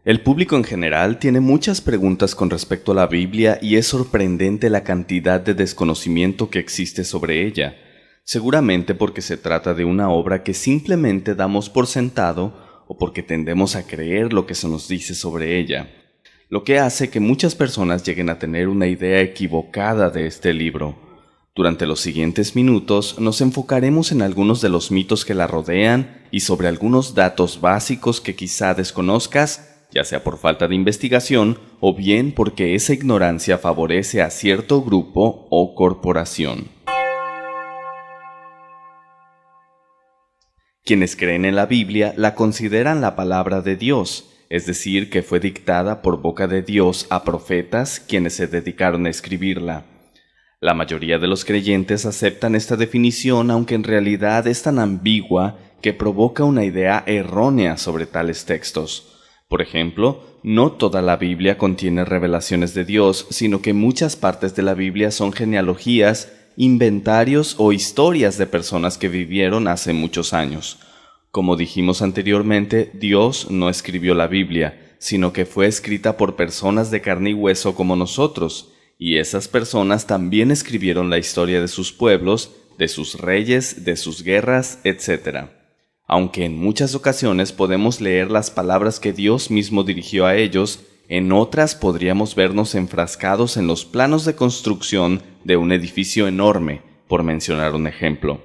El público en general tiene muchas preguntas con respecto a la Biblia y es sorprendente la cantidad de desconocimiento que existe sobre ella, seguramente porque se trata de una obra que simplemente damos por sentado o porque tendemos a creer lo que se nos dice sobre ella, lo que hace que muchas personas lleguen a tener una idea equivocada de este libro. Durante los siguientes minutos nos enfocaremos en algunos de los mitos que la rodean y sobre algunos datos básicos que quizá desconozcas, ya sea por falta de investigación o bien porque esa ignorancia favorece a cierto grupo o corporación. Quienes creen en la Biblia la consideran la palabra de Dios, es decir, que fue dictada por boca de Dios a profetas quienes se dedicaron a escribirla. La mayoría de los creyentes aceptan esta definición, aunque en realidad es tan ambigua que provoca una idea errónea sobre tales textos. Por ejemplo, no toda la Biblia contiene revelaciones de Dios, sino que muchas partes de la Biblia son genealogías, inventarios o historias de personas que vivieron hace muchos años. Como dijimos anteriormente, Dios no escribió la Biblia, sino que fue escrita por personas de carne y hueso como nosotros, y esas personas también escribieron la historia de sus pueblos, de sus reyes, de sus guerras, etc. Aunque en muchas ocasiones podemos leer las palabras que Dios mismo dirigió a ellos, en otras podríamos vernos enfrascados en los planos de construcción de un edificio enorme, por mencionar un ejemplo.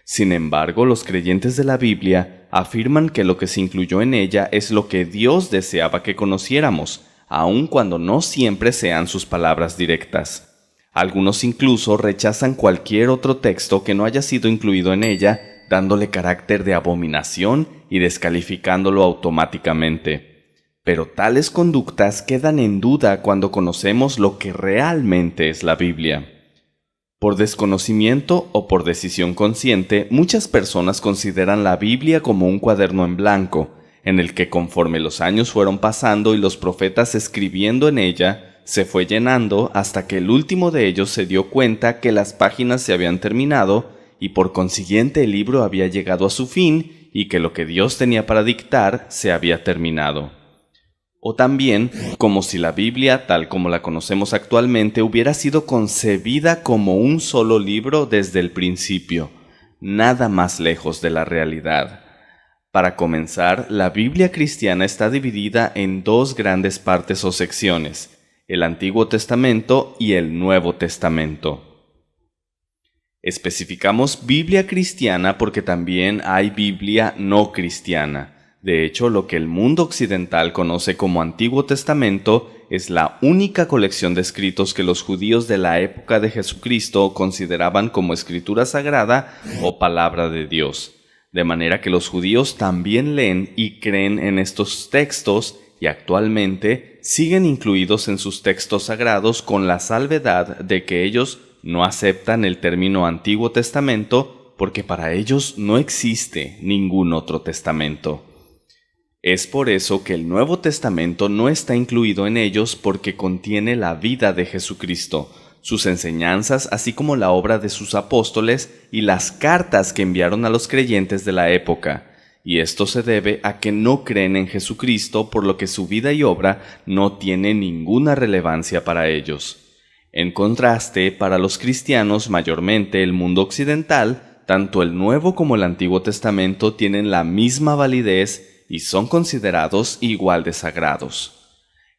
Sin embargo, los creyentes de la Biblia afirman que lo que se incluyó en ella es lo que Dios deseaba que conociéramos, aun cuando no siempre sean sus palabras directas. Algunos incluso rechazan cualquier otro texto que no haya sido incluido en ella, dándole carácter de abominación y descalificándolo automáticamente. Pero tales conductas quedan en duda cuando conocemos lo que realmente es la Biblia. Por desconocimiento o por decisión consciente, muchas personas consideran la Biblia como un cuaderno en blanco, en el que conforme los años fueron pasando y los profetas escribiendo en ella, se fue llenando hasta que el último de ellos se dio cuenta que las páginas se habían terminado y por consiguiente el libro había llegado a su fin y que lo que Dios tenía para dictar se había terminado. O también, como si la Biblia, tal como la conocemos actualmente, hubiera sido concebida como un solo libro desde el principio, nada más lejos de la realidad. Para comenzar, la Biblia cristiana está dividida en dos grandes partes o secciones, el Antiguo Testamento y el Nuevo Testamento. Especificamos Biblia cristiana porque también hay Biblia no cristiana. De hecho, lo que el mundo occidental conoce como Antiguo Testamento es la única colección de escritos que los judíos de la época de Jesucristo consideraban como escritura sagrada o palabra de Dios. De manera que los judíos también leen y creen en estos textos y actualmente siguen incluidos en sus textos sagrados con la salvedad de que ellos no aceptan el término Antiguo Testamento porque para ellos no existe ningún otro testamento. Es por eso que el Nuevo Testamento no está incluido en ellos porque contiene la vida de Jesucristo, sus enseñanzas, así como la obra de sus apóstoles y las cartas que enviaron a los creyentes de la época, y esto se debe a que no creen en Jesucristo, por lo que su vida y obra no tienen ninguna relevancia para ellos. En contraste, para los cristianos, mayormente el mundo occidental, tanto el Nuevo como el Antiguo Testamento tienen la misma validez y son considerados igual de sagrados.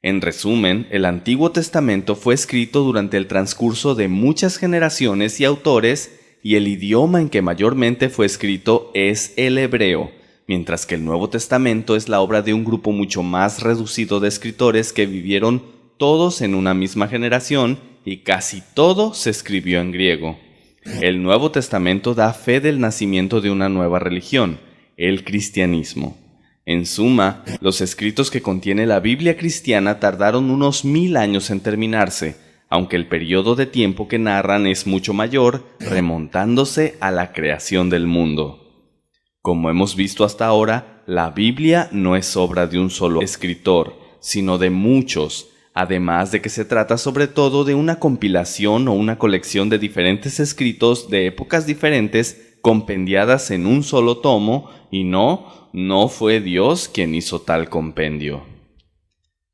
En resumen, el Antiguo Testamento fue escrito durante el transcurso de muchas generaciones y autores, y el idioma en que mayormente fue escrito es el hebreo, mientras que el Nuevo Testamento es la obra de un grupo mucho más reducido de escritores que vivieron todos en una misma generación y casi todo se escribió en griego. El Nuevo Testamento da fe del nacimiento de una nueva religión, el cristianismo. En suma, los escritos que contiene la Biblia cristiana tardaron unos 1000 años en terminarse, aunque el periodo de tiempo que narran es mucho mayor, remontándose a la creación del mundo. Como hemos visto hasta ahora, la Biblia no es obra de un solo escritor, sino de muchos, además de que se trata sobre todo de una compilación o una colección de diferentes escritos de épocas diferentes compendiadas en un solo tomo, y no fue Dios quien hizo tal compendio.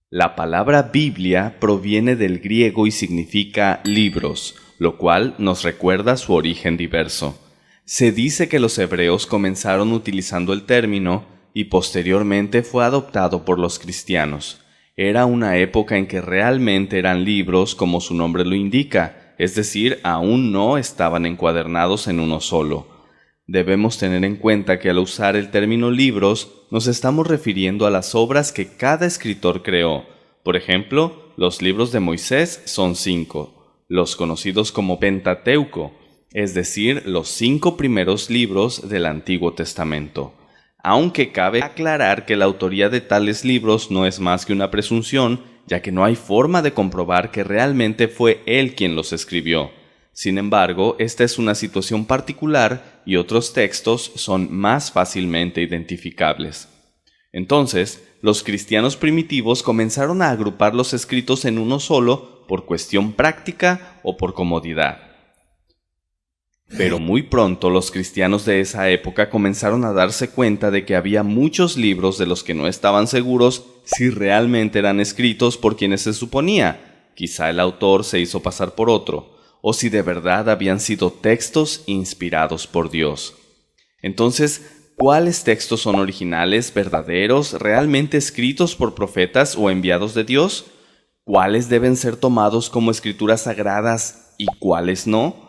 La palabra Biblia proviene del griego y significa libros, lo cual nos recuerda su origen diverso. Se dice que los hebreos comenzaron utilizando el término y posteriormente fue adoptado por los cristianos. Era una época en que realmente eran libros como su nombre lo indica, es decir, aún no estaban encuadernados en uno solo. Debemos tener en cuenta que al usar el término libros nos estamos refiriendo a las obras que cada escritor creó. Por ejemplo, los libros de Moisés son 5, los conocidos como Pentateuco, es decir, los 5 primeros libros del Antiguo Testamento. Aunque cabe aclarar que la autoría de tales libros no es más que una presunción, ya que no hay forma de comprobar que realmente fue él quien los escribió. Sin embargo, esta es una situación particular y otros textos son más fácilmente identificables. Entonces, los cristianos primitivos comenzaron a agrupar los escritos en uno solo por cuestión práctica o por comodidad. Pero muy pronto los cristianos de esa época comenzaron a darse cuenta de que había muchos libros de los que no estaban seguros si realmente eran escritos por quienes se suponía. Quizá el autor se hizo pasar por otro, o si de verdad habían sido textos inspirados por Dios. Entonces, ¿cuáles textos son originales, verdaderos, realmente escritos por profetas o enviados de Dios? ¿Cuáles deben ser tomados como escrituras sagradas y cuáles no?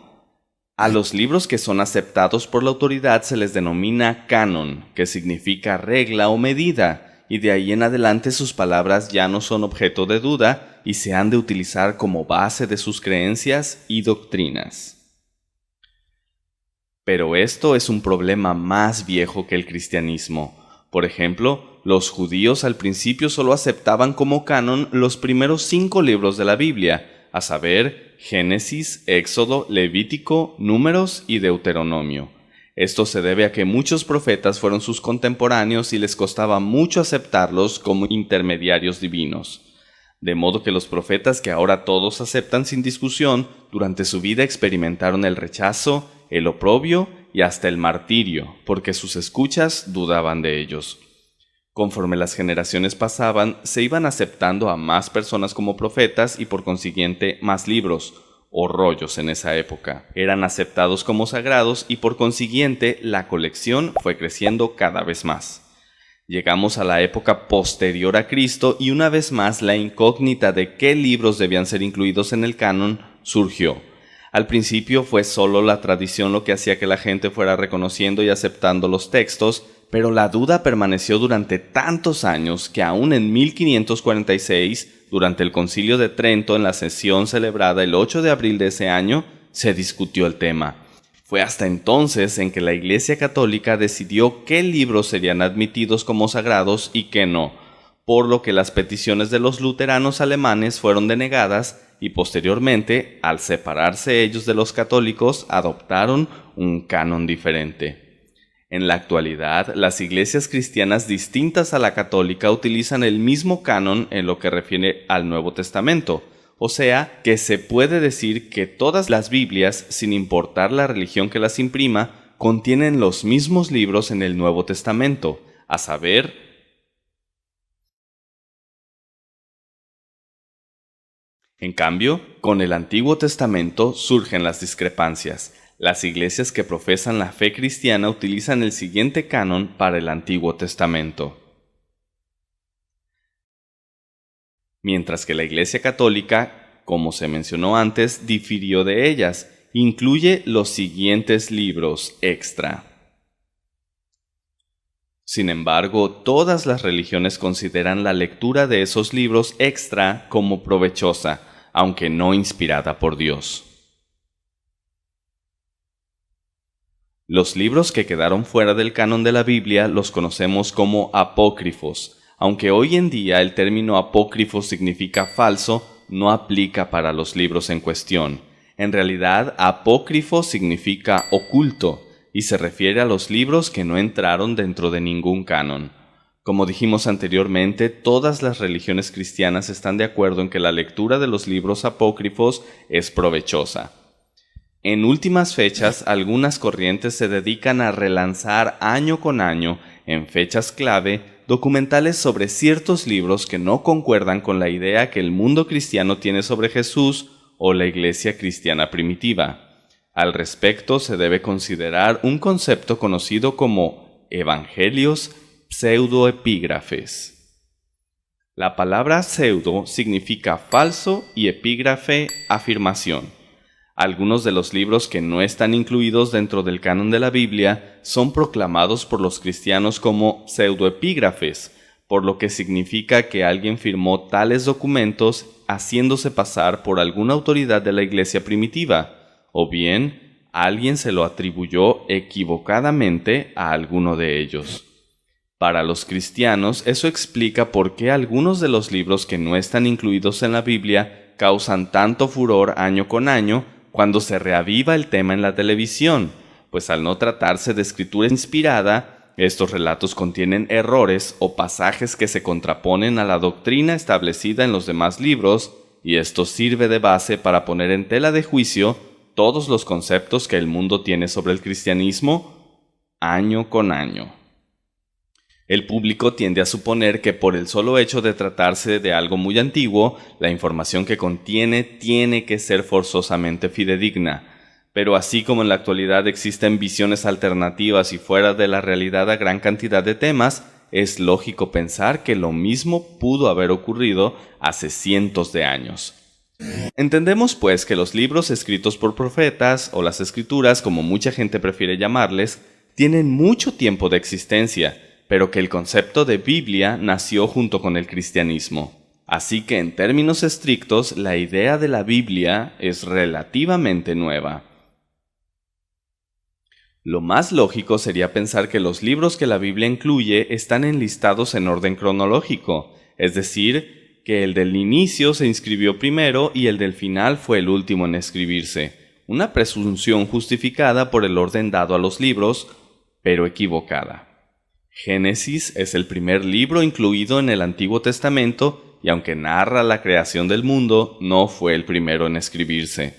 A los libros que son aceptados por la autoridad se les denomina canon, que significa regla o medida, y de ahí en adelante sus palabras ya no son objeto de duda y se han de utilizar como base de sus creencias y doctrinas. Pero esto es un problema más viejo que el cristianismo. Por ejemplo, los judíos al principio solo aceptaban como canon los primeros 5 libros de la Biblia, a saber, Génesis, Éxodo, Levítico, Números y Deuteronomio. Esto se debe a que muchos profetas fueron sus contemporáneos y les costaba mucho aceptarlos como intermediarios divinos. De modo que los profetas que ahora todos aceptan sin discusión, durante su vida experimentaron el rechazo, el oprobio y hasta el martirio, porque sus escuchas dudaban de ellos. Conforme las generaciones pasaban, se iban aceptando a más personas como profetas y por consiguiente más libros, o rollos en esa época. Eran aceptados como sagrados y por consiguiente la colección fue creciendo cada vez más. Llegamos a la época posterior a Cristo y una vez más la incógnita de qué libros debían ser incluidos en el canon surgió. Al principio fue solo la tradición lo que hacía que la gente fuera reconociendo y aceptando los textos, pero la duda permaneció durante tantos años que aún en 1546, durante el Concilio de Trento en la sesión celebrada el 8 de abril de ese año, se discutió el tema. Fue hasta entonces en que la Iglesia Católica decidió qué libros serían admitidos como sagrados y qué no, por lo que las peticiones de los luteranos alemanes fueron denegadas y posteriormente, al separarse ellos de los católicos, adoptaron un canon diferente. En la actualidad, las iglesias cristianas distintas a la católica utilizan el mismo canon en lo que refiere al Nuevo Testamento, o sea, que se puede decir que todas las Biblias, sin importar la religión que las imprima, contienen los mismos libros en el Nuevo Testamento, a saber, en cambio, con el Antiguo Testamento surgen las discrepancias. Las iglesias que profesan la fe cristiana utilizan el siguiente canon para el Antiguo Testamento, mientras que la Iglesia Católica, como se mencionó antes, difirió de ellas, incluye los siguientes libros extra. Sin embargo, todas las religiones consideran la lectura de esos libros extra como provechosa, aunque no inspirada por Dios. Los libros que quedaron fuera del canon de la Biblia los conocemos como apócrifos. Aunque hoy en día el término apócrifo significa falso, no aplica para los libros en cuestión. En realidad, apócrifo significa oculto y se refiere a los libros que no entraron dentro de ningún canon. Como dijimos anteriormente, todas las religiones cristianas están de acuerdo en que la lectura de los libros apócrifos es provechosa. En últimas fechas, algunas corrientes se dedican a relanzar año con año, en fechas clave, documentales sobre ciertos libros que no concuerdan con la idea que el mundo cristiano tiene sobre Jesús o la iglesia cristiana primitiva. Al respecto, se debe considerar un concepto conocido como evangelios pseudoepígrafes. La palabra pseudo significa falso y epígrafe, afirmación. Algunos de los libros que no están incluidos dentro del canon de la Biblia son proclamados por los cristianos como pseudoepígrafes, por lo que significa que alguien firmó tales documentos haciéndose pasar por alguna autoridad de la iglesia primitiva, o bien alguien se lo atribuyó equivocadamente a alguno de ellos. Para los cristianos, eso explica por qué algunos de los libros que no están incluidos en la Biblia causan tanto furor año con año cuando se reaviva el tema en la televisión, pues al no tratarse de escritura inspirada, estos relatos contienen errores o pasajes que se contraponen a la doctrina establecida en los demás libros, y esto sirve de base para poner en tela de juicio todos los conceptos que el mundo tiene sobre el cristianismo año con año. El público tiende a suponer que por el solo hecho de tratarse de algo muy antiguo, la información que contiene tiene que ser forzosamente fidedigna. Pero así como en la actualidad existen visiones alternativas y fuera de la realidad a gran cantidad de temas, es lógico pensar que lo mismo pudo haber ocurrido hace cientos de años. Entendemos pues que los libros escritos por profetas, o las escrituras como mucha gente prefiere llamarles, tienen mucho tiempo de existencia, pero que el concepto de Biblia nació junto con el cristianismo. Así que en términos estrictos, la idea de la Biblia es relativamente nueva. Lo más lógico sería pensar que los libros que la Biblia incluye están enlistados en orden cronológico, es decir, que el del inicio se inscribió primero y el del final fue el último en escribirse, una presunción justificada por el orden dado a los libros, pero equivocada. Génesis es el primer libro incluido en el Antiguo Testamento y aunque narra la creación del mundo, no fue el primero en escribirse.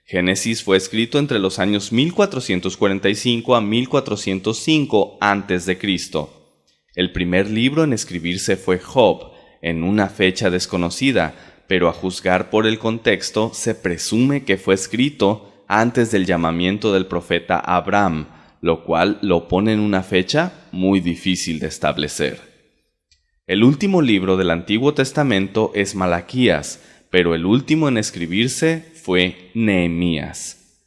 Génesis fue escrito entre los años 1445 a 1405 a.C. El primer libro en escribirse fue Job, en una fecha desconocida, pero a juzgar por el contexto se presume que fue escrito antes del llamamiento del profeta Abraham, lo cual lo pone en una fecha muy difícil de establecer. El último libro del Antiguo Testamento es Malaquías, pero el último en escribirse fue Nehemías.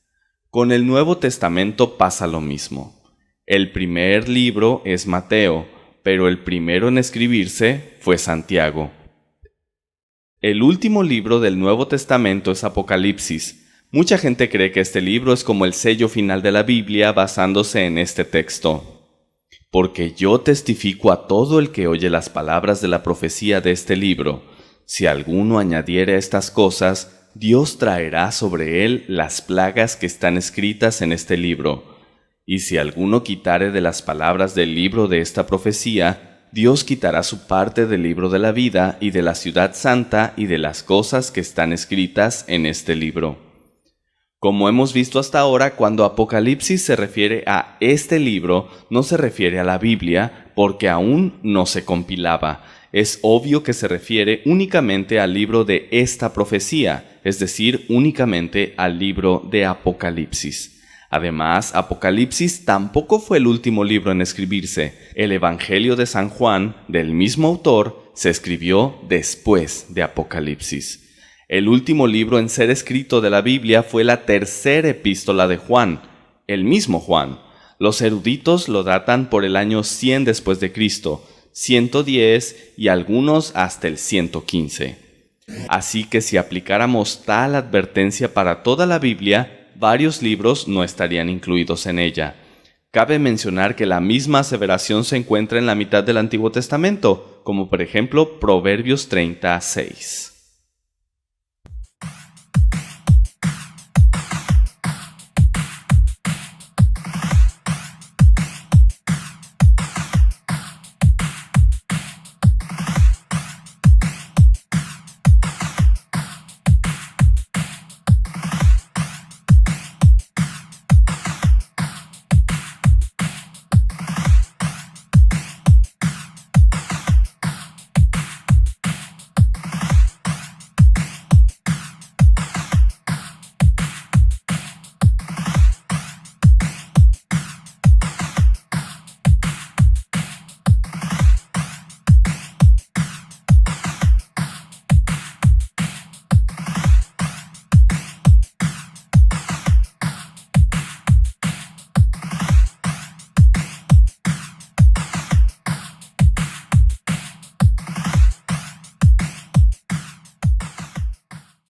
Con el Nuevo Testamento pasa lo mismo. El primer libro es Mateo, pero el primero en escribirse fue Santiago. El último libro del Nuevo Testamento es Apocalipsis. Mucha gente cree que este libro es como el sello final de la Biblia basándose en este texto. Porque yo testifico a todo el que oye las palabras de la profecía de este libro. Si alguno añadiere estas cosas, Dios traerá sobre él las plagas que están escritas en este libro. Y si alguno quitare de las palabras del libro de esta profecía, Dios quitará su parte del libro de la vida y de la ciudad santa y de las cosas que están escritas en este libro. Como hemos visto hasta ahora, cuando Apocalipsis se refiere a este libro, no se refiere a la Biblia, porque aún no se compilaba. Es obvio que se refiere únicamente al libro de esta profecía, es decir, únicamente al libro de Apocalipsis. Además, Apocalipsis tampoco fue el último libro en escribirse. El Evangelio de San Juan, del mismo autor, se escribió después de Apocalipsis. El último libro en ser escrito de la Biblia fue la tercera epístola de Juan, el mismo Juan. Los eruditos lo datan por el año 100 después de Cristo, 110 y algunos hasta el 115. Así que si aplicáramos tal advertencia para toda la Biblia, varios libros no estarían incluidos en ella. Cabe mencionar que la misma aseveración se encuentra en la mitad del Antiguo Testamento, como por ejemplo Proverbios 30:6.